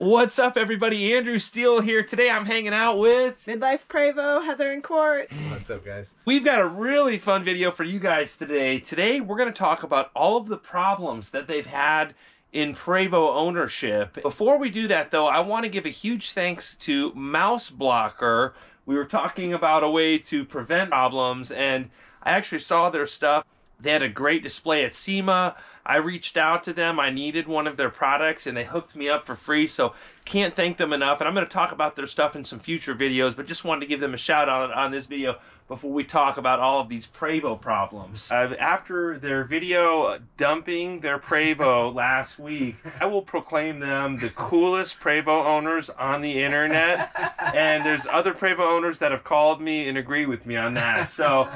What's up, everybody? Andrew Steele here. Today I'm hanging out with Midlife Prevo, Heather and Court. What's up, guys? We've got a really fun video for you guys today. Today we're going to talk about all of the problems that they've had in Prevo ownership. Before we do that, though, I want to give a huge thanks to Mouse Blocker. We were talking about a way to prevent problems, and I actually saw their stuff. They had a great display at SEMA. I reached out to them. I needed one of their products, and they hooked me up for free, so can't thank them enough. And I'm going to talk about their stuff in some future videos, but just wanted to give them a shout out on this video before we talk about all of these Prevo problems. After their video dumping their Prevo last week, I will proclaim them the coolest Prevo owners on the internet, and there's other Prevo owners that have called me and agree with me on that. So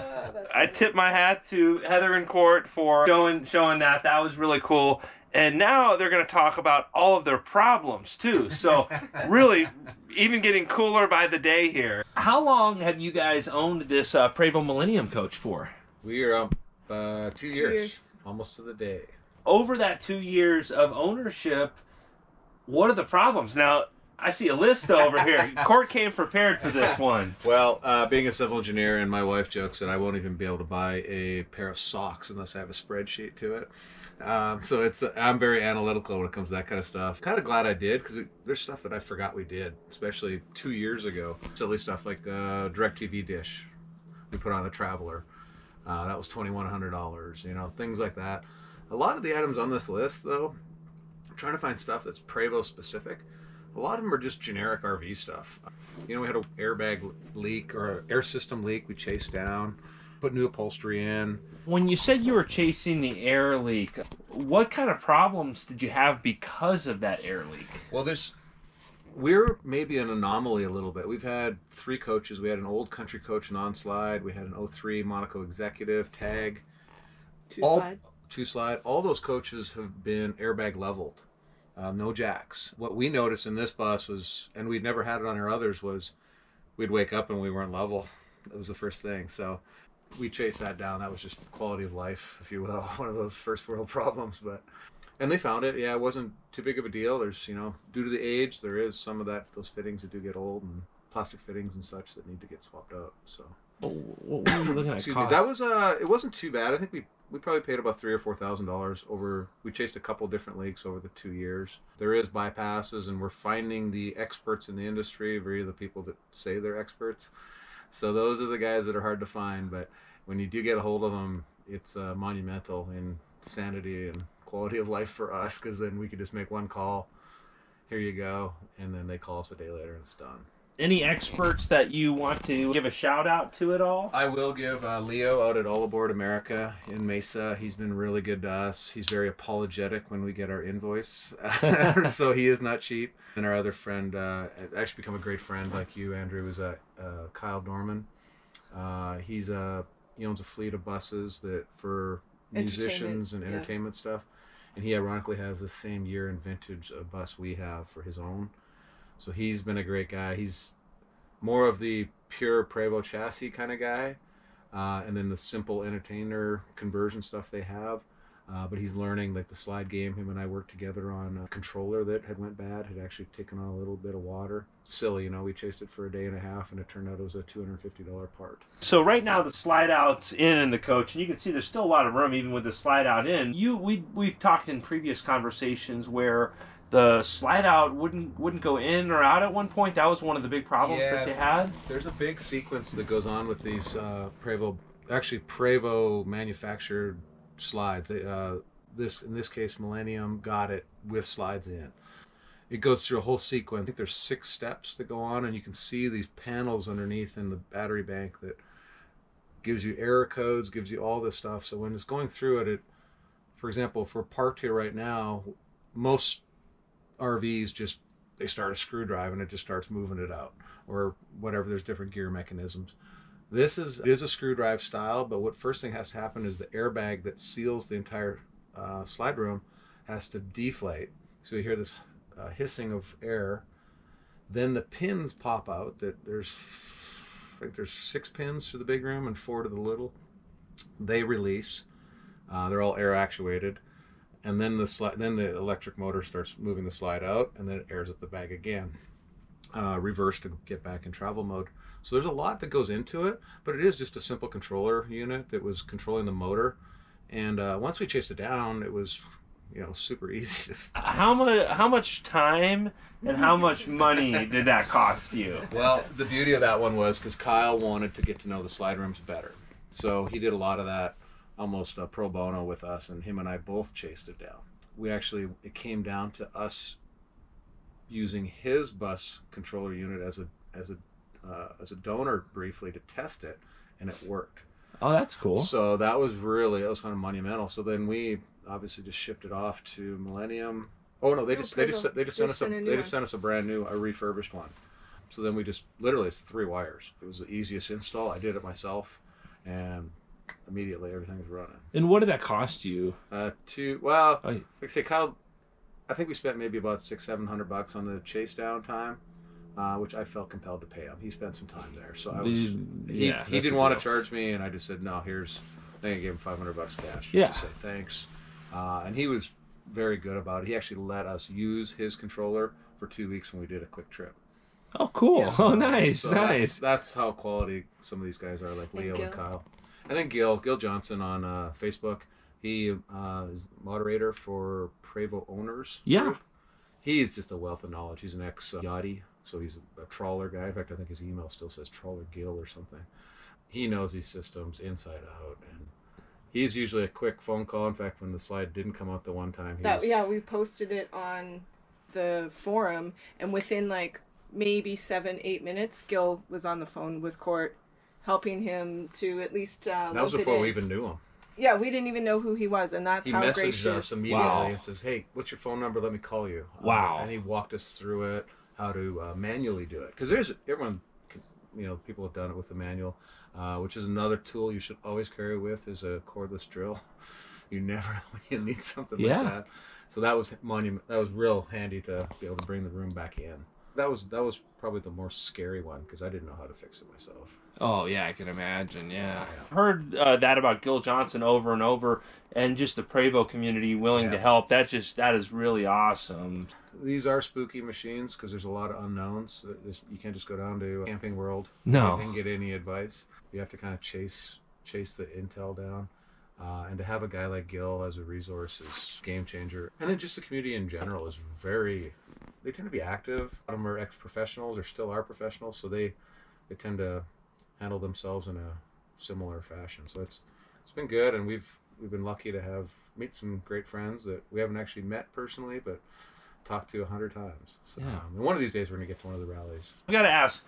I tip my hat to Heather and Court for showing that. That was really cool. And now they're going to talk about all of their problems too. So really, even getting cooler by the day here. How long have you guys owned this Prevo Millennium coach for? We are up 2 years, almost to the day. Over that 2 years of ownership, what are the problems? Now, I see a list over here. Court came prepared for this one. Well, being a civil engineer, and my wife jokes that I won't even be able to buy a pair of socks unless I have a spreadsheet to it. So I'm very analytical when it comes to that kind of stuff. Kind of glad I did, because there's stuff that I forgot we did, especially 2 years ago. Silly stuff like DirecTV dish we put on a Traveler. That was $2,100, you know, things like that. A lot of the items on this list, though, I'm trying to find stuff that's Prevo specific. A lot of them are just generic RV stuff. You know, we had an airbag leak or an air system leak we chased down, put new upholstery in. When you said you were chasing the air leak, what kind of problems did you have because of that air leak? Well, we're maybe an anomaly a little bit. We've had 3 coaches. We had an old country coach non-slide. We had an 03 Monaco executive tag. Two slide. All those coaches have been airbag leveled. No jacks. What we noticed in this bus was, and we'd never had it on our others, was we'd wake up and we weren't level. That was the first thing. So we chased that down. That was just quality of life, if you will. One of those first world problems. And they found it. Yeah, it wasn't too big of a deal. There's, you know, due to the age, there is some of those fittings that do get old, and plastic fittings and such that need to get swapped out. So what were you looking at? Excuse me. That was it wasn't too bad. I think we probably paid about $3,000 or $4,000 over. We chased a couple different leaks over the 2 years. There is bypasses, and we're finding the experts in the industry, the people that say they're experts. So those are the guys that are hard to find. But when you do get a hold of them, it's monumental in sanity and quality of life for us, because then we could just make one call. Here you go, and then they call us a day later, and it's done. Any experts that you want to give a shout out to at all? I will give Leo out at All Aboard America in Mesa. He's been really good to us. He's very apologetic when we get our invoice. So he is not cheap. And our other friend, actually become a great friend like you, Andrew, is Kyle Dorman. He owns a fleet of buses that for musicians and entertainment stuff. And he ironically has the same year and vintage bus we have for his own. So he's been a great guy. He's more of the pure Prevo chassis kind of guy, and then the simple entertainer conversion stuff they have. But he's learning like the slide game. Him and I worked together on a controller that had went bad, had actually taken on a little bit of water. Silly, you know, we chased it for a day and a half, and it turned out it was a $250 part. So right now the slide out's in the coach, and you can see there's still a lot of room even with the slide out in. We've talked in previous conversations where the slide out wouldn't go in or out at one point. That was one of the big problems that you had. There's a big sequence that goes on with these Prevo manufactured slides. In this case, Millennium got it with slides in. It goes through a whole sequence. I think there's 6 steps that go on, and you can see these panels underneath in the battery bank that gives you error codes, gives you all this stuff. So when it's going through it, for example, if we're parked here right now, most RVs they start a screw drive and it just starts moving it out, or whatever. There's different gear mechanisms. It is a screw drive style, but what first thing has to happen is the airbag that seals the entire slide room has to deflate. So you hear this hissing of air. Then the pins pop out. I think there's 6 pins to the big room and 4 to the little. They release. They're all air actuated. and then the electric motor starts moving the slide out, and then it airs up the bag again, reverse to get back in travel mode. So there's a lot that goes into it, but it is just a simple controller unit that was controlling the motor. And once we chased it down, it was, super easy. How much time and how much money did that cost you? Well, the beauty of that one was because Kyle wanted to get to know the slide rims better. So he did a lot of that almost pro bono with us, and him and I both chased it down. It came down to us using his bus controller unit as a donor briefly to test it, and it worked. Oh, that's cool. So that was kind of monumental. So then we obviously just shipped it off to Millennium. Oh no, they just sent us a brand new, a refurbished one. So then we just literally, it's 3 wires. It was the easiest install. I did it myself, and immediately everything was running. And what did that cost you? Like I say, Kyle, I think we spent maybe about $600-700 on the chase down time, which I felt compelled to pay him. He spent some time there, so he didn't want to charge me, and I just said no. I think I gave him $500 cash just to say thanks, and he was very good about it. He actually let us use his controller for 2 weeks when we did a quick trip. Oh, cool! Yeah. Oh, nice, so nice. That's how quality some of these guys are, like Leo and Kyle. And then Gil Johnson on Facebook. He is moderator for Prevo Owners. Yeah. Group. He's just a wealth of knowledge. He's an ex-yachty, so he's a trawler guy. In fact, I think his email still says Trawler Gil or something. He knows these systems inside out, and he's usually a quick phone call. In fact, when the slide didn't come out the one time, we posted it on the forum, and within like maybe 7-8 minutes, Gil was on the phone with Court, helping him to at least that was before we even knew him. Yeah, we didn't even know who he was, and that's how gracious. He messaged us immediately and says, "Hey, what's your phone number? Let me call you." Wow. And he walked us through it, how to manually do it. Because people have done it with the manual, which is another tool you should always carry with, is a cordless drill. You never know when you need something like that. So that was That was real handy to be able to bring the room back in. That was probably the more scary one, because I didn't know how to fix it myself. Oh, yeah, I can imagine, yeah. I've heard that about Gil Johnson over and over, and just the Prevo community willing to help. That is really awesome. These are spooky machines, because there's a lot of unknowns. You can't just go down to Camping World and get any advice. You have to kind of chase the intel down. And to have a guy like Gil as a resource is game changer. And then just the community in general is they tend to be active. A lot of them are ex-professionals or still are professionals, so they tend to handle themselves in a similar fashion. So it's been good, and we've been lucky to meet some great friends that we haven't actually met personally, but talked to 100 times. So and one of these days we're going to get to one of the rallies. I got to ask,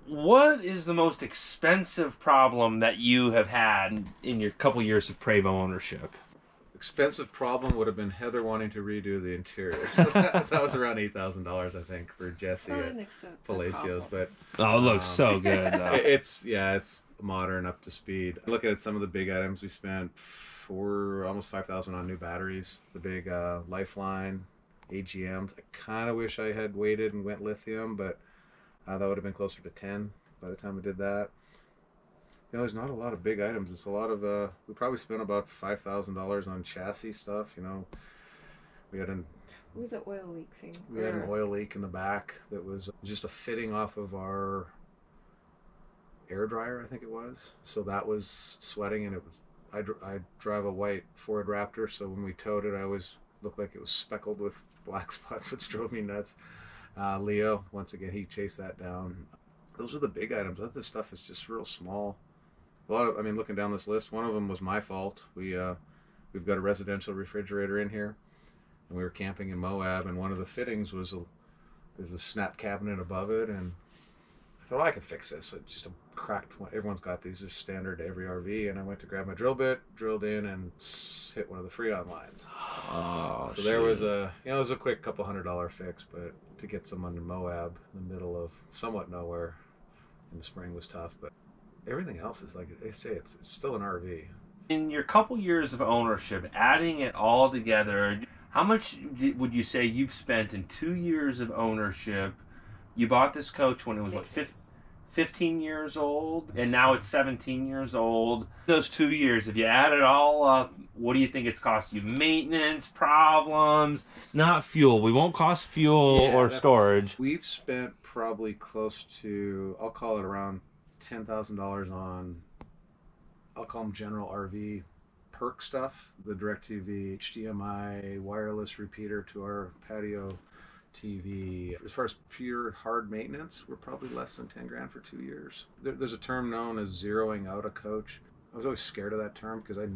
what is the most expensive problem that you have had in your couple years of Prevo ownership? Expensive problem would have been Heather wanting to redo the interior. So that was around $8,000, I think, for Jesse at Palacio's. But it looks so good. It's modern, up to speed. Looking at some of the big items, we spent almost $5,000 on new batteries. The big Lifeline AGMs. I kind of wish I had waited and went lithium, but that would have been closer to 10 by the time we did that. There's not a lot of big items. It's a lot of we probably spent about $5,000 on chassis stuff. We had an oil leak thing. We had an oil leak in the back that was just a fitting off of our air dryer, I think it was. So that was sweating, and I drive a white Ford Raptor, so when we towed it, I always looked like it was speckled with black spots, which drove me nuts. Leo, once again, he chased that down. Those are the big items. Other stuff is just real small. Looking down this list, one of them was my fault. We've got a residential refrigerator in here, and we were camping in Moab, and one of the fittings was there's a snap cabinet above it, and I thought, I can fix this. It's just a cracked one. Everyone's got these. They're standard to every RV, and I went to grab my drill bit, drilled in, and hit one of the Freon lines. So there was it was a quick couple $100 fix, but to get someone in Moab in the middle of somewhat nowhere in the spring was tough. But everything else is, like they say, it's still an RV. In your couple years of ownership, adding it all together, how much would you say you've spent in 2 years of ownership? You bought this coach when it was, 15 years old, and now it's 17 years old. Those 2 years, if you add it all up, what do you think it's cost you? Maintenance, problems, not fuel. We won't cost fuel or storage. We've spent probably close to, I'll call it around $10,000 on, I'll call them general RV perk stuff. The DirecTV HDMI wireless repeater to our patio TV. As far as pure hard maintenance, we're probably less than 10 grand for 2 years. There's a term known as zeroing out a coach. I was always scared of that term because I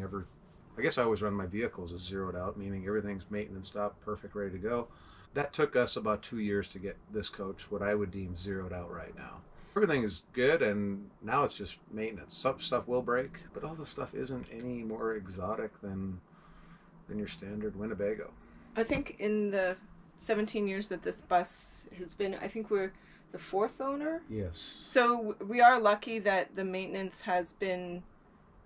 guess I always run my vehicles as zeroed out, meaning everything's maintenance up, perfect, ready to go. That took us about 2 years to get this coach, what I would deem zeroed out right now. Everything is good, and now it's just maintenance. Some stuff will break, but all the stuff isn't any more exotic than your standard Winnebago. I think in the 17 years that this bus has been, I think we're the 4th owner. Yes. So we are lucky that the maintenance has been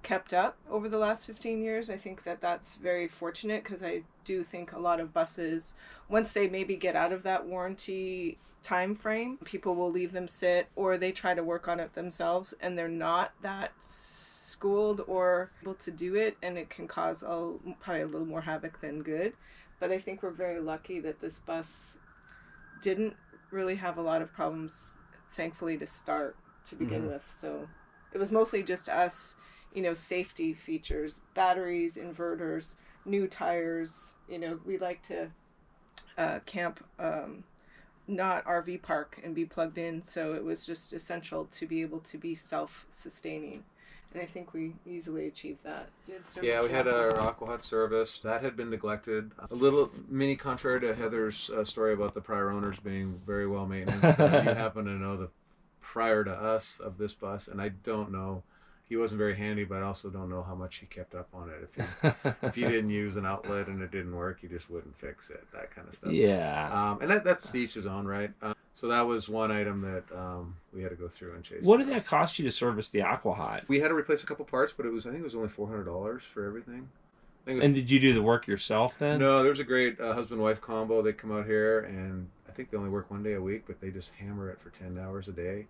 kept up over the last 15 years. I think that that's very fortunate, because I do think a lot of buses, once they maybe get out of that warranty time frame, people will leave them sit, or they try to work on it themselves and they're not that schooled or able to do it, and it can cause probably a little more havoc than good. But I think we're very lucky that this bus didn't really have a lot of problems, thankfully, to start to begin with. So it was mostly just us, safety features, batteries, inverters, new tires. We like to camp, not RV park, and be plugged in. So it was just essential to be able to be self-sustaining. And I think we easily achieved that. Yeah, we had our Aqua Hut service. That had been neglected. A little mini contrary to Heather's story about the prior owners being very well maintained. You happen to know the prior to us of this bus, and I don't know. He wasn't very handy, but I also don't know how much he kept up on it. If you didn't use an outlet and it didn't work, he just wouldn't fix it, that kind of stuff. Yeah. And that's to each his own, right? So that was one item that we had to go through and chase. What did that cost you to service the Aqua Hut? We had to replace a couple parts, but I think it was only $400 for everything. And did you do the work yourself then? No, there's a great husband-wife combo. They come out here, and I think they only work 1 day a week, but they just hammer it for 10 hours a day.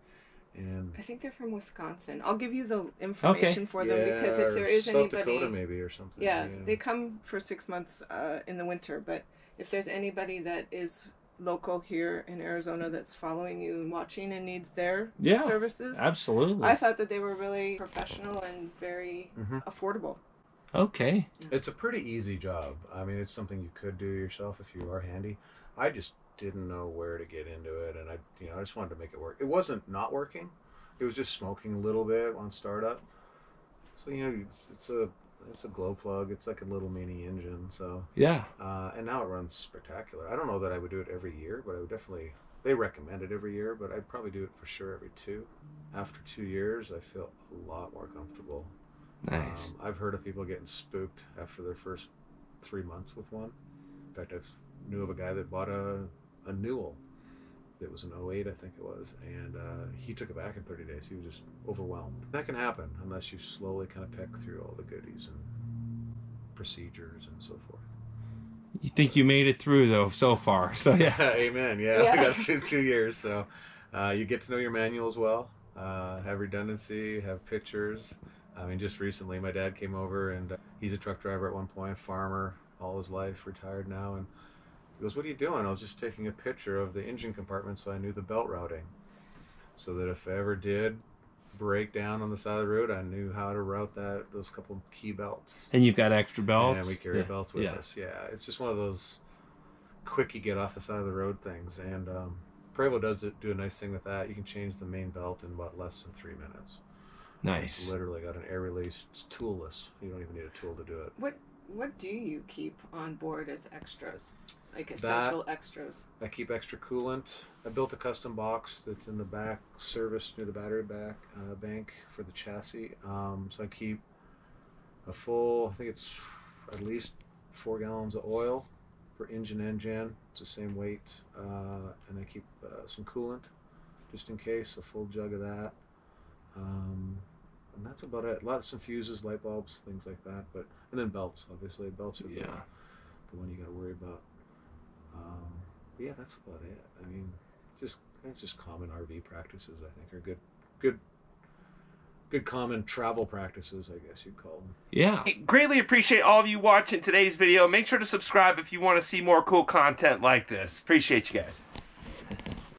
And I think they're from Wisconsin. I'll give you the information for them, because if there is South anybody, Dakota maybe, or something. Yeah, they come for 6 months in the winter. But if there's anybody that is local here in Arizona that's following you and watching and needs their services, absolutely. I thought that they were really professional and very affordable. Okay. It's a pretty easy job. I mean, it's something you could do yourself if you are handy. I just didn't know where to get into it, and I just wanted to make it work. It wasn't not working; it was just smoking a little bit on startup. So it's a glow plug. It's like a little mini engine. So yeah, and now it runs spectacular. I don't know that I would do it every year, but I would definitely. They recommend it every year, but I'd probably do it for sure every 2. After 2 years, I feel a lot more comfortable. Nice. I've heard of people getting spooked after their first 3 months with one. In fact, I knew of a guy that bought a Newell. It was an 08, I think it was, and he took it back in 30 days. He was just overwhelmed. That can happen unless you slowly kind of peck through all the goodies and procedures and so forth. You think you made it through, though, so far. So yeah. Amen. Yeah, I got 2 years. So you get to know your manuals well, have redundancy, have pictures. I mean, just recently my dad came over, and he's a truck driver at one point, farmer all his life, retired now, and he goes, "What are you doing?" I was just taking a picture of the engine compartment so I knew the belt routing, so that if I ever did break down on the side of the road, I knew how to route those couple key belts. And you've got extra belts? And we carry belts with us. Yeah, it's just one of those quick you get off the side of the road things. And Prevo does do a nice thing with that. You can change the main belt in about less than 3 minutes. Nice. It's literally got an air release. It's toolless. You don't even need a tool to do it. What do you keep on board as extras? Like essential extras? I keep extra coolant. I built a custom box that's in the back service near the battery bank for the chassis. So I keep a full, I think it's at least 4 gallons of oil for engine and gen. It's the same weight. And I keep some coolant just in case, a full jug of that. And that's about it. Some fuses, light bulbs, things like that. And then belts, obviously. Belts are the one you got to worry about. But yeah, that's about it. I mean, it's just common RV practices, I think, are good common travel practices, I guess you'd call them. Yeah. Greatly appreciate all of you watching today's video. Make sure to subscribe if you want to see more cool content like this. Appreciate you guys.